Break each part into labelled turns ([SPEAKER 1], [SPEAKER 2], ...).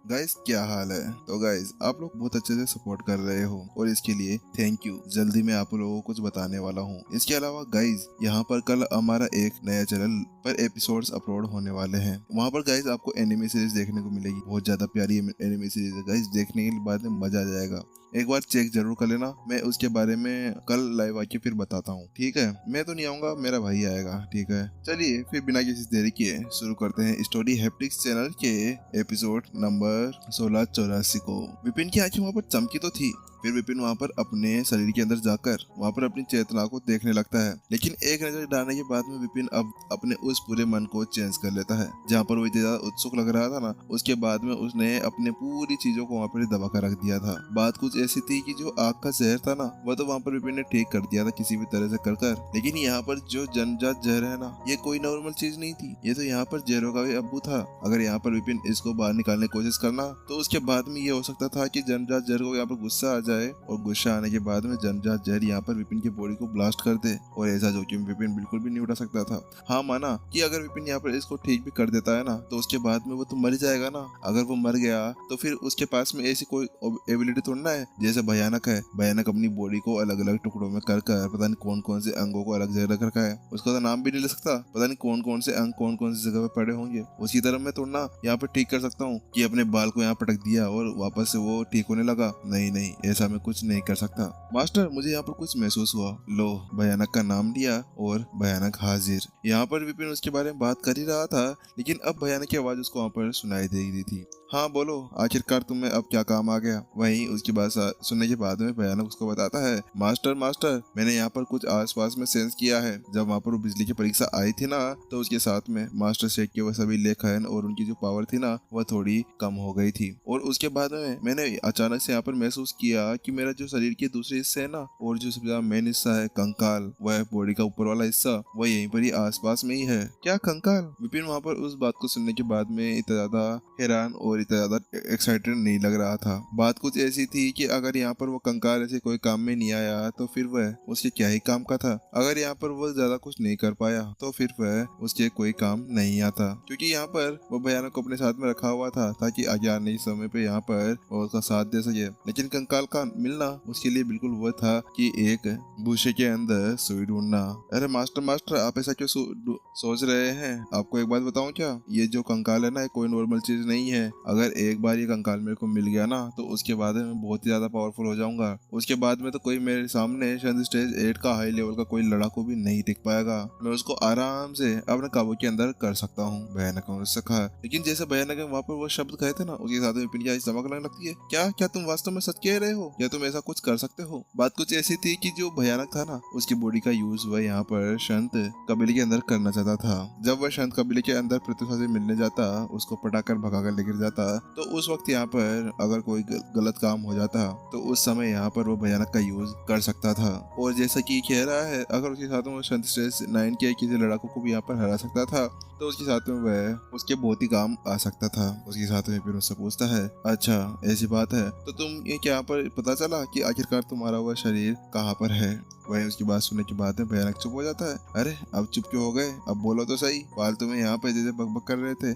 [SPEAKER 1] Guys क्या हाल है। तो गाइस आप लोग बहुत अच्छे से सपोर्ट कर रहे हो और इसके लिए थैंक यू। जल्दी मैं आप लोगों को कुछ बताने वाला हूँ। इसके अलावा गाइस यहाँ पर कल हमारा एक नया चैनल पर एपिसोड्स अपलोड होने वाले हैं। वहाँ पर गाइस आपको एनिमे सीरीज देखने को मिलेगी। बहुत ज्यादा प्यारी एनिमे सीरीज है गाइस, देखने के बाद में मजा आ जाएगा। एक बार चेक जरूर कर लेना। मैं उसके बारे में कल लाइव आके फिर बताता हूँ, ठीक है। मैं तो नहीं आऊंगा, मेरा भाई आएगा, ठीक है। चलिए फिर बिना किसी देरी किए शुरू करते हैं स्टोरी हैप्टिक्स चैनल के एपिसोड नंबर 1684 को। विपिन की आंखें वहाँ पर चमकी तो थी। फिर विपिन वहाँ पर अपने शरीर के अंदर जाकर वहाँ पर अपनी चेतना को देखने लगता है। लेकिन एक नजर डालने के बाद में विपिन अब अपने उस पूरे मन को चेंज कर लेता है। जहाँ पर वो इतना ज्यादा उत्सुक लग रहा था ना, उसके बाद में उसने अपने पूरी चीजों को वहाँ पर दबा कर रख दिया था। बात कुछ ऐसी थी कि जो आग का जहर था ना, वह तो वहाँ पर विपिन ने ठीक कर दिया था किसी भी तरह से कर। लेकिन यहाँ पर जो जन्मजात जहर है ना, ये कोई नॉर्मल चीज नहीं थी। ये तो यहाँ पर जहरों का भी अब्बू था। अगर यहाँ पर विपिन इसको बाहर निकालने की कोशिश करना, तो उसके बाद में ये हो सकता था कि जन्मजात जहर को यहाँ पर गुस्सा आ जाए और गुस्सा आने के बाद में जन्मजात जहर यहाँ पर विपिन की बॉडी को ब्लास्ट कर दे और ऐसा जोखिम विपिन बिल्कुल भी नहीं उठा सकता था। हाँ माना कि अगर विपिन यहाँ पर इसको ठीक भी कर देता है ना, तो उसके बाद में वो तो मर जाएगा ना। अगर वो मर गया तो फिर उसके पास में ऐसी कोई एबिलिटी थोड़ी ना है जैसे भयानक है। भयानक अपनी बॉडी को अलग अलग टुकड़ों में कर पता नहीं कौन कौन से अंगों को अलग जगह रख रखा है। उसका तो नाम भी नहीं ले सकता। पता नहीं कौन कौन से अंग कौन कौन सी जगह पे पड़े होंगे। उसी तरह मैं थोड़ा ना यहाँ पे ठीक कर सकता हूँ कि अपने बाल को यहाँ पटक दिया और वापस से वो ठीक होने लगा। नहीं नहीं, ऐसा मैं कुछ नहीं कर सकता। मास्टर मुझे यहाँ पर कुछ महसूस हुआ। लो, भयानक का नाम लिया और भयानक हाजिर। यहाँ पर विपिन उसके बारे में बात कर ही रहा था, लेकिन अब भयानक की आवाज उसको वहाँ पर सुनाई दे रही थी। हाँ बोलो, आखिरकार तुम्हें अब क्या काम आ गया। वहीं उसकी बात सुनने के बाद में भयानक उसको बताता है, मास्टर मास्टर मैंने यहाँ पर कुछ आसपास में सेंस किया है। जब वहाँ पर वो बिजली की परीक्षा आई थी ना, तो उसके साथ में मास्टर शेख के वो सभी लेखन और उनकी जो पावर थी ना, वह थोड़ी कम हो गई थी। और उसके बाद में मैंने अचानक से यहाँ पर महसूस किया कि मेरा जो शरीर के दूसरे हिस्से है ना, और जो सबसे ज्यादा मेन हिस्सा है कंकाल, वह बॉडी का ऊपर वाला हिस्सा, वह यहीं पर ही आसपास में ही है। क्या कंकाल? विपिन वहाँ पर उस बात को सुनने के बाद में इतना ज्यादा हैरान और इतना ज्यादा एक्साइटेड नहीं लग रहा था। बात कुछ ऐसी थी कि अगर यहाँ पर वो कंकाल ऐसे कोई काम में नहीं आया तो फिर वह उसके क्या ही काम का था। अगर यहाँ पर वो ज्यादा कुछ नहीं कर पाया तो फिर वह उसके कोई काम नहीं आता, क्योंकि यहाँ पर वो भयानक को अपने साथ में रखा हुआ था ताकि आगे आने के समय पे यहाँ पर वो उसका साथ दे सके। लेकिन कंकाल का मिलना उसके लिए बिल्कुल वो था कि एक भूसे के अंदर सुई ढूंढना। अरे मास्टर मास्टर आप ऐसा क्यों सोच रहे हैं? आपको एक बात बताऊं क्या? ये जो कंकाल है ना, ये कोई नॉर्मल चीज नहीं है। अगर एक बार ये कंकाल मेरे को मिल गया ना, तो उसके बाद मैं बहुत ही ज्यादा पावरफुल हो जाऊंगा। उसके बाद में तो कोई मेरे सामने शायद स्टेज 8 का हाई लेवल का कोई लड़ाकू भी नहीं टिक पाएगा। मैं उसको आराम से अपने काबू के अंदर कर सकता हूँ। भयानक ने उससे कहा। लेकिन जैसे भयानक ने वहाँ पर वो शब्द कहे थे ना, उसके साथ में विपिन की आंखें चमकने लगती है। क्या क्या तुम वास्तव में सच कह रहे हो? क्या तुम ऐसा कुछ कर सकते हो? बात कुछ ऐसी थी कि जो भयानक था ना, उसकी बॉडी का यूज वह यहाँ पर संत कबीले के अंदर करना चाहता था। जब वह संत कबीले के अंदर पृथ्वी से मिलने जाता, उसको पटाकर भगाकर लेकर जाता, तो उस वक्त यहाँ पर अगर कोई गलत काम हो जाता तो उस समय यहाँ पर वो भयानक का यूज कर सकता था। और जैसा कि कह रहा है, अगर उसके साथ में वो संत स्टेज 9 के किसी लड़ाकू को भी यहाँ पर हरा सकता था, तो उसके साथ में वह उसके बहुत ही काम आ सकता था। उसके साथ में फिर उससे पूछता है, अच्छा ऐसी बात है तो तुम ये क्या पर पता चला कि आखिरकार तुम्हारा वह शरीर कहाँ पर है? वह उसकी बात सुनने के बाद में भयानक चुप हो जाता है। अरे अब चुप क्यों हो गए? अब बोलो तो सही। फालतू में यहाँ पे जैसे बकबक कर रहे थे।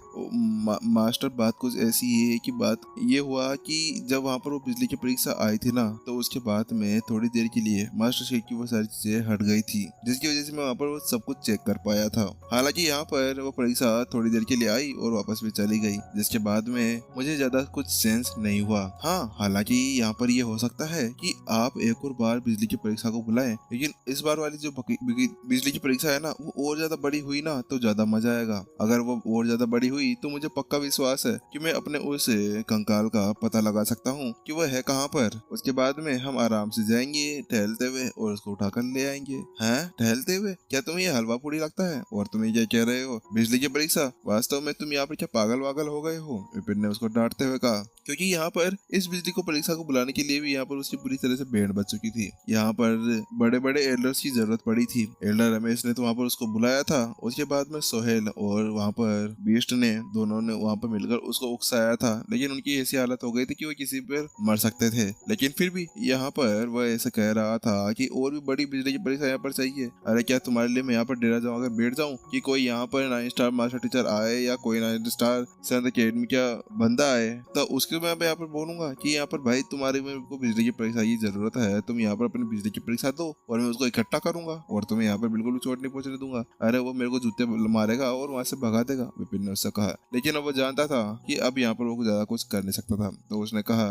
[SPEAKER 1] मास्टर बात कुछ ऐसी है कि बात ये हुआ कि जब वहाँ पर वो बिजली की परीक्षा आई थी ना, तो उसके बाद में थोड़ी देर के लिए मास्टर शेख की वो सारी चीजें हट गई थी, जिसकी वजह से मैं वहाँ पर वो सब कुछ चेक कर पाया था। हालांकि यहाँ पर वो परीक्षा थोड़ी देर के लिए आई और वापस भी चली गई, जिसके बाद में मुझे ज्यादा कुछ सेंस नहीं हुआ। हाँ, हालांकि यहाँ पर ये हो सकता है कि आप एक और बार बिजली की परीक्षा को बुलाएं, लेकिन इस बार वाली जो बिजली की परीक्षा है ना, वो और ज्यादा बड़ी हुई ना तो ज्यादा मजा आएगा। अगर वो और ज्यादा बड़ी हुई तो मुझे पक्का विश्वास है कि मैं अपने उस कंकाल का पता लगा सकता हूँ कि वह है कहाँ पर। उसके बाद में हम आराम से जाएंगे टहलते हुए और उसको उठाकर ले आएंगे। हैं, टहलते हुए? क्या तुम्हें ये हलवा पूरी लगता है? और तुम ये क्या कह रहे हो? बिजली की परीक्षा? वास्तव में तुम यहाँ पर क्या पागल वागल हो गए हो? विपिन ने उसको डांटते हुए कहा, क्योंकि यहाँ पर इस बिजली को परीक्षा को बुलाने के लिए भी यहाँ पर उसकी पूरी तरह से बैंड बज चुकी थी। यहाँ पर बड़े बड़े एल्डर्स की जरूरत पड़ी थी। एल्डर रमेश ने तो वहाँ पर उसको बुलाया था। उसके बाद में सोहेल और वहाँ पर बीस्ट ने दोनों ने वहाँ पर मिलकर उसको उकसाया था, लेकिन उनकी ऐसी हालत हो गई थी कि वो किसी पर मर सकते थे। लेकिन फिर भी यहाँ पर वह ऐसा कह रहा था कि और भी बड़ी बिजली की परीक्षा यहाँ पर चाहिए। अरे क्या तुम्हारे लिए मैं यहाँ पर डेरा जाऊँ, अगर बैठ जाऊँ कि कोई यहाँ पर स्टार मास्टर टीचर आए या कोई 9 स्टार सैनिक अकेडमी का बंदा आए, तो उसके मैं यहाँ पर बोलूंगा कि यहाँ पर भाई तुम्हारे मेरे को बिजली की परीक्षा की जरूरत है, तुम यहाँ पर अपनी बिजली की परीक्षा दो और मैं उसको इकट्ठा करूंगा और तुम्हें यहाँ पर बिल्कुल भी चोट नहीं पहुंचने दूंगा। अरे वो मेरे को जूते मारेगा और वहां से भगा देगा, विपिन ने उससे कहा। लेकिन अब वो जानता था कि अब यहाँ पर वो ज्यादा कुछ कर नहीं सकता था, तो उसने कहा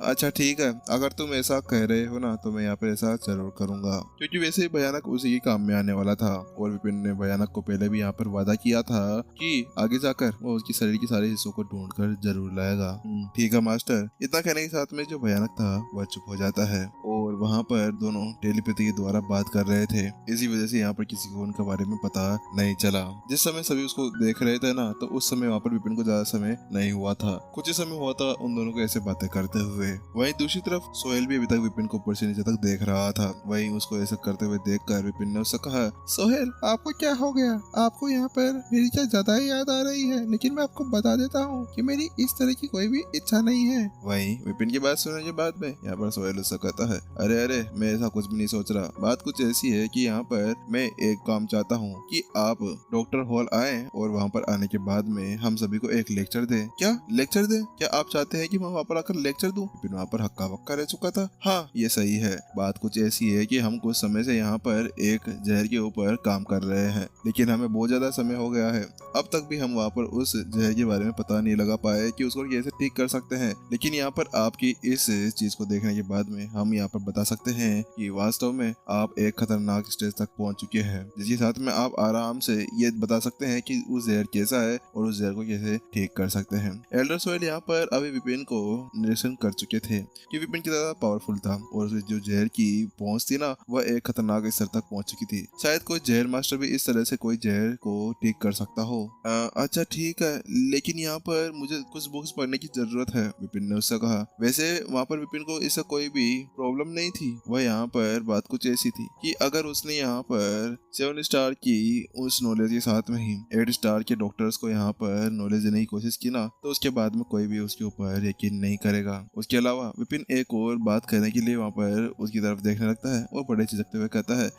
[SPEAKER 1] अच्छा ठीक है, अगर तुम ऐसा कह रहे हो ना तो मैं यहाँ पर ऐसा जरूर करूंगा, क्योंकि वैसे ही भयानक उसी के काम में आने वाला था। और विपिन ने भयानक को पहले भी यहाँ पर वादा किया था कि आगे जाकर वो उसकी शरीर के सारे हिस्सों को ढूंढ कर जरूर लाएगा। ठीक है मास्टर, इतना कहने के साथ में जो भयानक था वह चुप हो जाता है और वहाँ पर दोनों टेलीपैथी के द्वारा बात कर रहे थे। इसी वजह से यहाँ पर किसी को उनके बारे में पता नहीं चला। जिस समय सभी उसको देख रहे थे ना, तो उस समय वहाँ पर विपिन को ज्यादा समय नहीं हुआ था, कुछ ही समय हुआ था उन दोनों को ऐसे बातें करते हुए। वहीं दूसरी तरफ सोहेल भी अभी तक विपिन को ऊपर से नीचे तक देख रहा था। वहीं उसको ऐसा करते हुए देख कर विपिन ने उससे कहा, सोहेल आपको क्या हो गया? आपको यहाँ पर मेरी क्या ज्यादा ही याद आ रही है, लेकिन मैं आपको बता देता हूँ कि मेरी इस तरह की कोई भी इच्छा नहीं है। वहीं विपिन की बात सुनने के बाद में यहाँ पर सोहेल उससे कहता है, अरे मैं ऐसा कुछ भी नहीं सोच रहा, बात कुछ ऐसी है कि यहाँ पर मैं एक काम चाहता हूँ कि आप डॉक्टर हॉल आए और वहाँ पर आने के बाद में हम सभी को एक लेक्चर दे। क्या लेक्चर दे? क्या आप चाहते हैं कि मैं वहाँ पर आकर लेक्चर दूं? विपिन वहाँ पर हक्का बक्का रह चुका था। हाँ ये सही है, बात कुछ ऐसी है कि हम कुछ समय से यहाँ पर एक जहर के ऊपर काम कर रहे हैं, लेकिन हमें बहुत ज्यादा समय हो गया है, अब तक भी हम वहाँ पर उस जहर के बारे में पता नहीं लगा पाए कि उसको कैसे ठीक कर सकते हैं। लेकिन यहाँ पर आपकी इस चीज को देखने के बाद में हम यहाँ पर बता सकते हैं कि वास्तव में आप एक खतरनाक स्टेज तक पहुंच चुके हैं, जिसके साथ में आप आराम से ये बता सकते हैं कि उस जहर कैसा है और उस जहर को कैसे ठीक कर सकते हैं। एल्डर सोहेल यहाँ पर अभी विपिन को निरीक्षण कर चुके थे कि विपिन कितना ज्यादा पावरफुल था और जो जहर की पहुंच थी ना, वह एक खतरनाक स्तर तक पहुंच चुकी थी। शायद कोई जहर मास्टर भी इस तरह से कोई जहर को ठीक कर सकता हो। अच्छा ठीक है, लेकिन यहाँ पर मुझे कुछ बुक्स पढ़ने की जरूरत है, विपिन ने उससे कहा। वैसे वहाँ पर विपिन को इससे कोई भी प्रॉब्लम नहीं थी। वह यहाँ पर बात कुछ ऐसी थी कि अगर उसने यहाँ पर 7 स्टार की उस नॉलेज के साथ में ही 8 स्टार के डॉक्टर्स को यहाँ पर नॉलेज देने की कोशिश की ना, तो उसके बाद में कोई भी उसके ऊपर यकीन नहीं करेगा। उसके अलावा विपिन एक और बात करने के लिए वहाँ पर उसकी तरफ देखने लगता है और बड़े झिझकते हुए कहता है,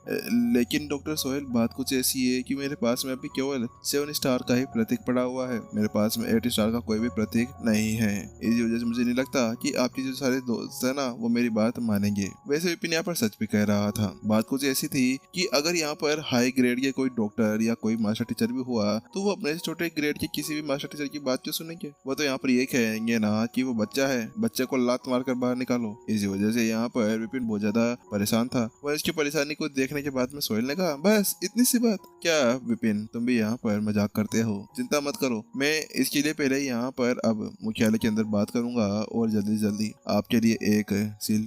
[SPEAKER 1] लेकिन डॉक्टर सोहेल बात कुछ ऐसी है कि मेरे पास में अभी केवल 7 स्टार का ही प्रतीक पड़ा हुआ है, मेरे पास में 8 स्टार का कोई भी प्रतीक नहीं है। इसी वजह से मुझे नहीं लगता कि आपके जो सारे दोस्त है ना वो मेरी बात मानेंगे। वैसे विपिन यहाँ पर सच भी कह रहा था। बात कुछ ऐसी थी कि अगर यहाँ पर हाई ग्रेड के कोई डॉक्टर या कोई मास्टर टीचर भी हुआ तो वो अपने से छोटे ग्रेड के किसी भी मास्टर टीचर की बात क्यों सुनेंगे? वो तो यहाँ पर ये कहेंगे ना कि वो बच्चा है, बच्चे को लात मार कर बाहर निकालो। इसी वजह से यहाँ पर विपिन बहुत ज्यादा परेशान था। वह इसकी परेशानी को देखने के बाद में सोहेल ने कहा, बस इतनी सी बात? क्या विपिन तुम भी यहाँ पर मजाक करते हो? चिंता मत करो, मैं इसके लिए पहले यहाँ पर अब मुख्यालय के अंदर बात करूंगा और जल्दी जल्दी आपके लिए एक सील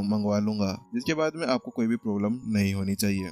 [SPEAKER 1] मंगवा लूंगा, जिसके बाद में आपको कोई भी प्रॉब्लम नहीं होनी चाहिए।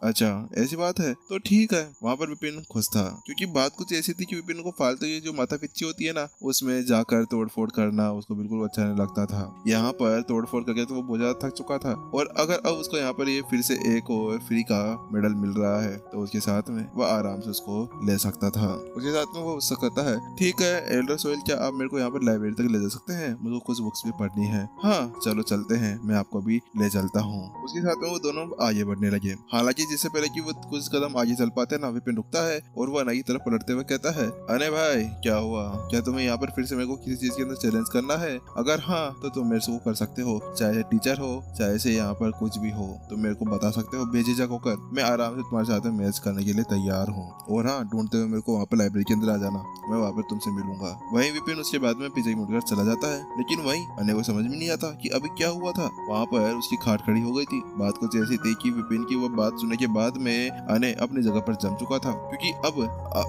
[SPEAKER 1] अच्छा ऐसी बात है तो ठीक है। वहाँ पर विपिन खुश था क्योंकि बात कुछ ऐसी थी कि विपिन को फालतू की जो माथा पिच्ची होती है ना, उसमें जाकर तोड़फोड़ करना उसको बिल्कुल अच्छा नहीं लगता था। यहाँ पर तोड़फोड़ करके तो वो बहुत ज्यादा थक चुका था और अगर अब उसको यहाँ पर ये फिर से एक और फ्री का मेडल मिल रहा है तो उसके साथ में वह आराम से उसको ले सकता था। उसके साथ में वो उससे कहता है, ठीक है एल्डर सोहेल, क्या आप मेरे को यहाँ पर लाइब्रेरी तक ले जा सकते हैं? मुझे कुछ बुक्स भी पढ़नी है। हाँ चलो चलते हैं, मैं आपको भी ले चलता हूँ। उसके साथ में वो दोनों आगे बढ़ने लगे। हालांकि जिससे पहले कि वो कुछ कदम आगे चल पाते ना, विपिन रुकता है और वो अना की तरफ पलटते हुए कहता है, अरे भाई क्या हुआ? क्या तुम्हें यहाँ पर फिर से मेरे को किसी चीज के अंदर चैलेंज करना है? अगर हाँ तो तुम मेरे से वो कर सकते हो, चाहे टीचर हो चाहे से यहाँ पर कुछ भी हो, तुम मेरे को बता सकते हो बेझिझक होकर। मैं आराम से तुम्हारे साथ में मैच करने के लिए तैयार हूँ और हाँ ढूंढते हुए मेरे को वहाँ पर लाइब्रेरी के अंदर आ जाना, मैं वहाँ पर तुमसे मिलूंगा। वहीं विपिन उसके बाद में पीछे मुड़कर चला जाता है, लेकिन वहीं अने को समझ में नहीं आता कि अभी क्या हुआ था। वहाँ पर उसकी खाट खड़ी हो गई थी। बात कुछ ऐसी थी कि विपिन की वो बात सुनने के बाद में अने अपनी जगह पर जम चुका था, क्योंकि अब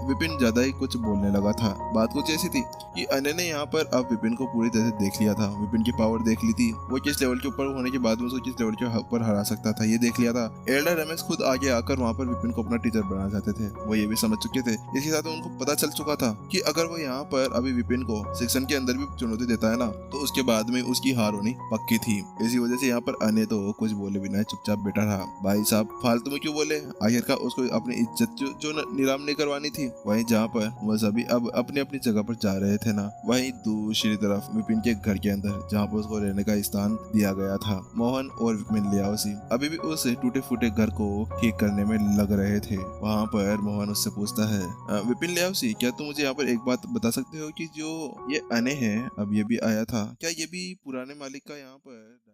[SPEAKER 1] विपिन ज्यादा ही कुछ बोलने लगा था। बात कुछ ऐसी थी कि अने ने यहाँ पर अब विपिन को पूरी तरह से देख लिया था, विपिन की पावर देख ली थी, वो किस लेवल के ऊपर होने के बाद में उसको किस लेवल के ऊपर हरा सकता था ये देख लिया था। एल्डर रमेश खुद आगे आकर वहाँ पर विपिन को अपना टीचर बनाना चाहते थे, वो ये भी समझ चुके थे। इसके साथ उनको पता चल चुका था कि अगर वो यहाँ पर अभी विपिन को सेक्शन के अंदर भी चुनौती देता है ना, तो उसके बाद में उसकी हार होनी पक्की थी। इसी वजह वजह से यहाँ पर अने तो कुछ बोले बिना चुपचाप बैठा रहा। भाई साहब फालतू में क्यों बोले, आखिरकार उसको अपनी इज्जत जो नीलाम नहीं करवानी थी। वहीं जहाँ पर वह सभी अब अपनी अपनी जगह पर जा रहे थे ना, वहीं दूसरी तरफ विपिन के घर के अंदर जहाँ पर उसको रहने का स्थान दिया गया था, मोहन और विपिन लियाओसी अभी भी उस टूटे फूटे घर को ठीक करने में लग रहे थे। वहाँ पर मोहन उससे पूछता है, विपिन लियाओसी, क्या तुम मुझे यहाँ पर एक बात बता सकते हो कि जो ये अने हैं अब ये भी आया था, क्या ये भी पुराने मालिक का यहाँ पर